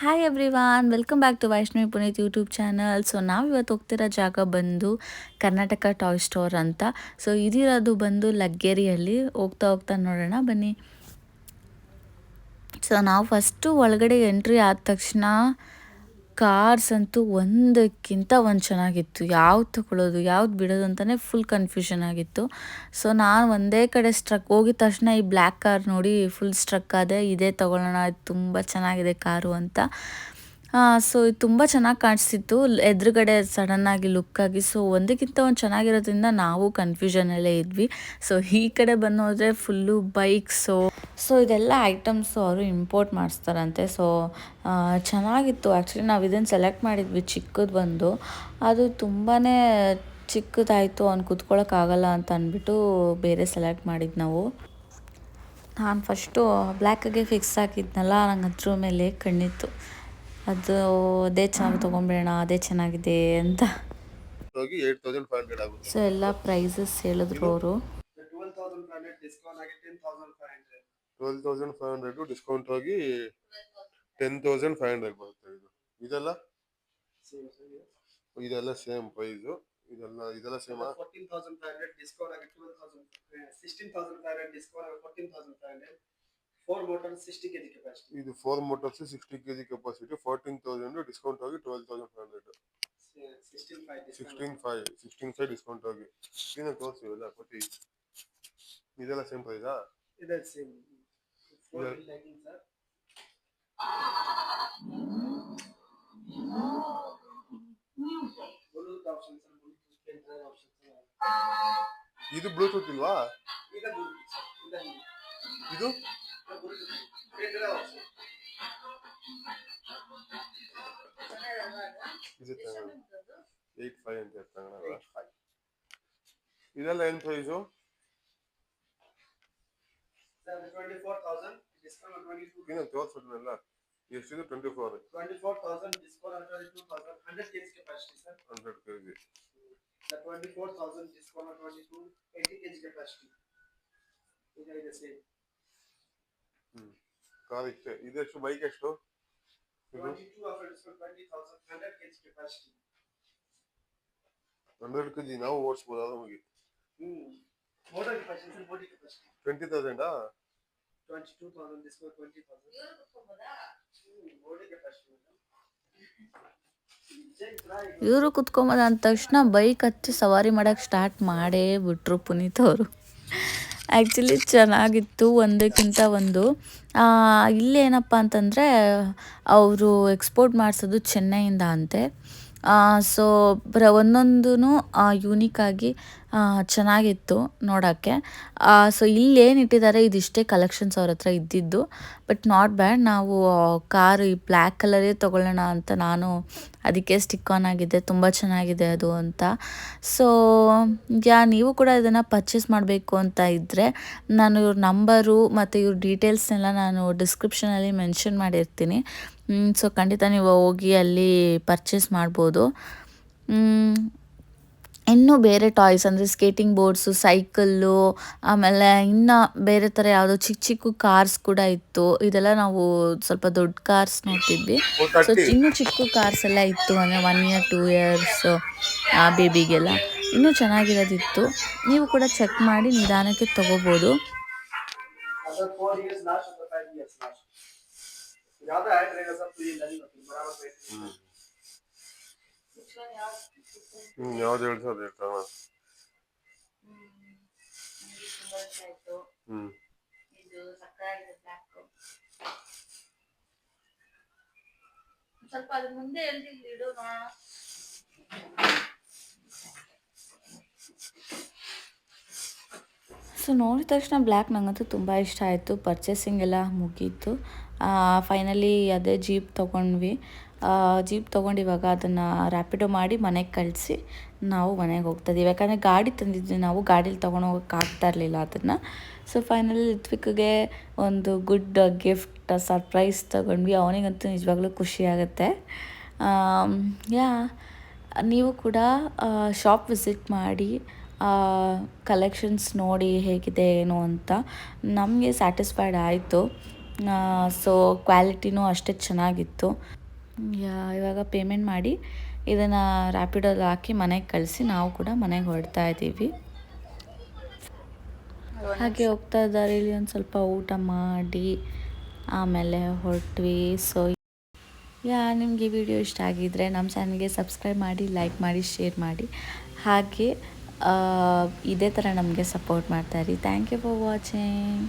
Hi everyone, welcome back to Vaishnavi Puneeth YouTube channel. So ನಾವು ಇವತ್ತು ಹೋಗ್ತಿರೋ ಜಾಗ ಬಂದು ಕರ್ನಾಟಕ ಟಾಯ್ ಸ್ಟೋರ್ ಅಂತ. ಸೊ ಇದಿರೋದು ಬಂದು ಲಗ್ಗೆರಿಯಲ್ಲಿ. ಹೋಗ್ತಾ ಹೋಗ್ತಾ ನೋಡೋಣ ಬನ್ನಿ. ಸೊ ನಾವು ಫಸ್ಟು ಒಳಗಡೆ ಎಂಟ್ರಿ ಆದ ತಕ್ಷಣ ಕಾರ್ಸ್ ಅಂತೂ ಒಂದಕ್ಕಿಂತ ಒಂದು ಚೆನ್ನಾಗಿತ್ತು. ಯಾವ್ದು ತಗೊಳ್ಳೋದು ಯಾವ್ದು ಬಿಡೋದು ಅಂತಲೇ ಫುಲ್ ಕನ್ಫ್ಯೂಷನ್ ಆಗಿತ್ತು. ಸೊ ನಾನು ಒಂದೇ ಕಡೆ ಸ್ಟ್ರಕ್ ಹೋಗಿದ ತಕ್ಷಣ ಈ ಬ್ಲ್ಯಾಕ್ ಕಾರ್ ನೋಡಿ ಫುಲ್ ಸ್ಟ್ರಕ್ ಆದೆ. ಇದೇ ತೊಗೊಳ್ಳೋಣ, ಇದು ತುಂಬ ಚೆನ್ನಾಗಿದೆ ಕಾರು ಅಂತ. ಸೊ ಇದು ತುಂಬ ಚೆನ್ನಾಗಿ ಕಾಣಿಸ್ತಿತ್ತು ಎದುರುಗಡೆ ಸಡನ್ನಾಗಿ ಲುಕ್ಕಾಗಿ. ಸೊ ಒಂದಕ್ಕಿಂತ ಒಂದು ಚೆನ್ನಾಗಿರೋದ್ರಿಂದ ನಾವು ಕನ್ಫ್ಯೂಷನಲ್ಲೇ ಇದ್ವಿ. ಸೊ ಈ ಕಡೆ ಬಂದೋದ್ರೆ ಫುಲ್ಲು ಬೈಕ್ಸು. ಸೊ ಇದೆಲ್ಲ ಐಟಮ್ಸು ಅವರು ಇಂಪೋರ್ಟ್ ಮಾಡಿಸ್ತಾರಂತೆ. ಸೊ ಚೆನ್ನಾಗಿತ್ತು. ಆ್ಯಕ್ಚುಲಿ ನಾವು ಇದನ್ನು ಸೆಲೆಕ್ಟ್ ಮಾಡಿದ್ವಿ ಚಿಕ್ಕದು ಬಂದು. ಅದು ತುಂಬಾ ಚಿಕ್ಕದಾಯಿತು, ಅವ್ನು ಕೂತ್ಕೊಳ್ಳೋಕ್ಕಾಗಲ್ಲ ಅಂತ ಅಂದ್ಬಿಟ್ಟು ಬೇರೆ ಸೆಲೆಕ್ಟ್ ಮಾಡಿದ್ದು ನಾವು. ನಾನು ಫಸ್ಟು ಬ್ಲ್ಯಾಕಾಗೆ ಫಿಕ್ಸ್ ಹಾಕಿದ್ನಲ್ಲ, ನಂಗೆ ಅದ್ರ ಮೇಲೆ ಕಣ್ಣಿತ್ತು. ಅದು ಅದೇ ಚೆನ್ನಾಗಿ ತೊಗೊಂಬಿಡೋಣ, ಅದೇ ಚೆನ್ನಾಗಿದೆ ಅಂತ. ಸೊ ಎಲ್ಲ ಪ್ರೈಸಸ್ ಹೇಳಿದ್ರು ಅವರು. 12,500 ಡಿಸ್ಕೌಂಟ್ ಹೋಗಿ 10,500 ಬರುತ್ತೆ. ಇದೆಲ್ಲ ಸೇಮ್ ಪ್ರೈಸು. ಇದೆಲ್ಲ ಸೇಮ್. 14,500 ಡಿಸ್ಕೌಂಟ್ ಆಗಿ 12,000, 16,500 ಡಿಸ್ಕೌಂಟ್ ಆಗಿ 14,500. 4 motors 60 kg ಕೆಪಾಸಿಟಿ. ಇದು 4 motors 60 kg ಕೆಪಾಸಿಟಿ. 14,000 ಡಿಸ್ಕೌಂಟ್ ಆಗಿ 12,500. 16,500 ಡಿಸ್ಕೌಂಟ್ ಆಗಿ ನೀನು ತೋರಿಸಿಲ್ಲ ಕೊಟ್ಟಿ. ಇದೆಲ್ಲ ಸೇಮ್ ಪ್ರೈಸಾ? ಇದೆ same. 4 lighting sir. Bluetooth option sir, Bluetooth pen option sir. ಇದು ಬ್ಲೂಟೂತ್ ಇಲ್ವಾ? ಇದು ಬ್ಲೂಟೂತ್ ಸರ್. ಇದು ಪೆನ್ ಆಪ್ಷನ್. ಇದು 85 ಅಂತ ತಗೊಳ್ಳೋಣ. ಇದೆಲ್ಲ ಏನು ಪ್ರೈಸು? 24,000 ಡಿಸ್ಕೌಂಟ್ 22. ಏನು ತೋರಿಸೋದ್ರಲ್ಲ ಎಷ್ಟಿದೆ? 24,000 discount 22,000. 100 kg capacity sir. 100 kg. 24,000 discount 22, 80 kg capacity. ಇದೆ ಸೇಮ್. ಕಾರ್ ಇಷ್ಟೇ. ಇದೆಷ್ಟು? ಬೈಕ್ ಎಷ್ಟು? 22 offer discount 20,000. 100 kg capacity. 100 kg ನಾವು ಓಡಿಸ್ಬೋದು ನಮಗೆ. Motor capacity sir, body capacity 20,000 ಆ? 22,000 ಡಿಸ್ಕೌಂಟ್ 20,000. Body capacity. ಇವರು ಕುತ್ಕೊಂಬೋದ ಅಂದ ತಕ್ಷಣ ಬೈಕ್ ಹತ್ತಿ ಸವಾರಿ ಮಾಡೋಕ್ಕೆ ಸ್ಟಾರ್ಟ್ ಮಾಡೇ ಬಿಟ್ರು ಪುನೀತ್ ಅವರು. ಆ್ಯಕ್ಚುಲಿ ಚೆನ್ನಾಗಿತ್ತು ಒಂದಕ್ಕಿಂತ ಒಂದು. ಇಲ್ಲೇನಪ್ಪ ಅಂತಂದರೆ ಅವರು ಎಕ್ಸ್ಪೋರ್ಟ್ ಮಾಡಿಸೋದು ಚೆನ್ನೈಯಿಂದ ಅಂತೆ. ಸೊ ಒಂದೊಂದೂ ಯೂನಿಕ್ಕಾಗಿ ಚೆನ್ನಾಗಿತ್ತು ನೋಡೋಕ್ಕೆ. ಸೊ ಇಲ್ಲೇನಿಟ್ಟಿದ್ದಾರೆ ಇದಿಷ್ಟೇ ಕಲೆಕ್ಷನ್ಸ್ ಅವ್ರ ಹತ್ರ ಇದ್ದಿದ್ದು. But not bad. ನಾವು ಕಾರು ಈ ಬ್ಲ್ಯಾಕ್ ಕಲರೇ ತೊಗೊಳ್ಳೋಣ ಅಂತ ನಾನು ಅದಕ್ಕೆ ಸ್ಟಿಕ್ ಆನ್ ಆಗಿದ್ದೆ. ತುಂಬ ಚೆನ್ನಾಗಿದೆ ಅದು ಅಂತ. ಸೊ ನೀವು ಕೂಡ ಇದನ್ನು ಪರ್ಚೇಸ್ ಮಾಡಬೇಕು ಅಂತ ಇದ್ದರೆ ನಾನು ಇವ್ರ ನಂಬರು ಮತ್ತು ಇವ್ರ ಡೀಟೇಲ್ಸ್ನೆಲ್ಲ ನಾನು ಡಿಸ್ಕ್ರಿಪ್ಷನಲ್ಲಿ ಮೆನ್ಷನ್ ಮಾಡಿರ್ತೀನಿ. ಸೊ ಖಂಡಿತ ನೀವು ಹೋಗಿ ಅಲ್ಲಿ ಪರ್ಚೇಸ್ ಮಾಡ್ಬೋದು. ಇನ್ನೂ ಬೇರೆ ಟಾಯ್ಸ್ ಅಂದರೆ ಸ್ಕೇಟಿಂಗ್ ಬೋರ್ಡ್ಸು, ಸೈಕಲ್ಲು, ಆಮೇಲೆ ಇನ್ನು ಬೇರೆ ಥರ ಯಾವುದೋ ಚಿಕ್ಕ ಚಿಕ್ಕ ಕಾರ್ಸ್ ಕೂಡ ಇತ್ತು. ಇದೆಲ್ಲ ನಾವು ಸ್ವಲ್ಪ ದೊಡ್ಡ ಕಾರ್ಸ್ ನೋಡ್ತಿದ್ವಿ. ಸೊ ಇನ್ನೂ ಚಿಕ್ಕ ಕಾರ್ಸ್ ಎಲ್ಲ ಇತ್ತು, ಅಂದರೆ 1 year 2 years ಬೇಬಿಗೆಲ್ಲ ಇನ್ನೂ ಚೆನ್ನಾಗಿರೋದಿತ್ತು. ನೀವು ಕೂಡ ಚೆಕ್ ಮಾಡಿ ನಿಧಾನಕ್ಕೆ ತೊಗೋಬೋದು. ಯಾವ್ದು ಹೇಳ್ತಾರೆ ಹೇಳ್ತಾವ. ಸ್ವಲ್ಪ ಅದ್ರ ಮುಂದೆ ಇಡು ನೋಡೋಣ. ಸೊ ನೋಡಿದ ತಕ್ಷಣ ಬ್ಲ್ಯಾಕ್ ನನಗಂತೂ ತುಂಬ ಇಷ್ಟ ಆಯಿತು. ಪರ್ಚೇಸಿಂಗ್ ಎಲ್ಲ ಮುಗೀತು. ಫೈನಲಿ ಅದೇ ಜೀಪ್ ತೊಗೊಂಡ್ವಿ. ಜೀಪ್ ತೊಗೊಂಡು ಇವಾಗ ಅದನ್ನು ರ್ಯಾಪಿಡೋ ಮಾಡಿ ಮನೆಗೆ ಕಳಿಸಿ ನಾವು ಮನೆಗೆ ಹೋಗ್ತಾಯಿದ್ದೀವಿ. ಯಾಕಂದರೆ ಗಾಡಿ ತಂದಿದ್ವಿ ನಾವು, ಗಾಡೀಲಿ ತೊಗೊಂಡೋಗಕ್ಕೆ ಆಗ್ತಾ ಇರಲಿಲ್ಲ ಅದನ್ನು. ಸೊ ಫೈನಲಿ ರಿತ್ವಿಕ್ಗೆ ಒಂದು ಗುಡ್ ಗಿಫ್ಟ್ ಸರ್ಪ್ರೈಸ್ ತೊಗೊಂಡ್ವಿ. ಅವನಿಗಂತೂ ನಿಜವಾಗ್ಲೂ ಖುಷಿ ಆಗುತ್ತೆ. ನೀವು ಕೂಡ ಶಾಪ್ ವಿಸಿಟ್ ಮಾಡಿ ಕಲೆಕ್ಷನ್ಸ್ ನೋಡಿ ಹೇಗಿದೆ ಏನು ಅಂತ. ನಮಗೆ ಸ್ಯಾಟಿಸ್ಫೈಡ್ ಆಯಿತು. ಸೊ ಕ್ವಾಲಿಟಿನೂ ಅಷ್ಟೇ ಚೆನ್ನಾಗಿತ್ತು. ಇವಾಗ ಪೇಮೆಂಟ್ ಮಾಡಿ ಇದನ್ನು ರ್ಯಾಪಿಡೋಲ್ಲಿ ಹಾಕಿ ಮನೆಗೆ ಕಳಿಸಿ ನಾವು ಕೂಡ ಮನೆಗೆ ಹೊರಡ್ತಾ ಇದ್ದೀವಿ. ಹಾಗೆ ಹೋಗ್ತಾ ದಾರಿಲಿ ಒಂದು ಸ್ವಲ್ಪ ಊಟ ಮಾಡಿ ಆಮೇಲೆ ಹೊರಟ್ವಿ. ಸೊ ನಿಮಗೆ ಈ ವಿಡಿಯೋ ಇಷ್ಟ ಆಗಿದ್ದರೆ ನಮ್ಮ ಚಾನಲ್ಗೆ ಸಬ್ಸ್ಕ್ರೈಬ್ ಮಾಡಿ, ಲೈಕ್ ಮಾಡಿ, ಶೇರ್ ಮಾಡಿ. ಹಾಗೆ ಇದೇ ಥರ ನಮಗೆ ಸಪೋರ್ಟ್ ಮಾಡ್ತಾಯಿರಿ. Thank you for watching.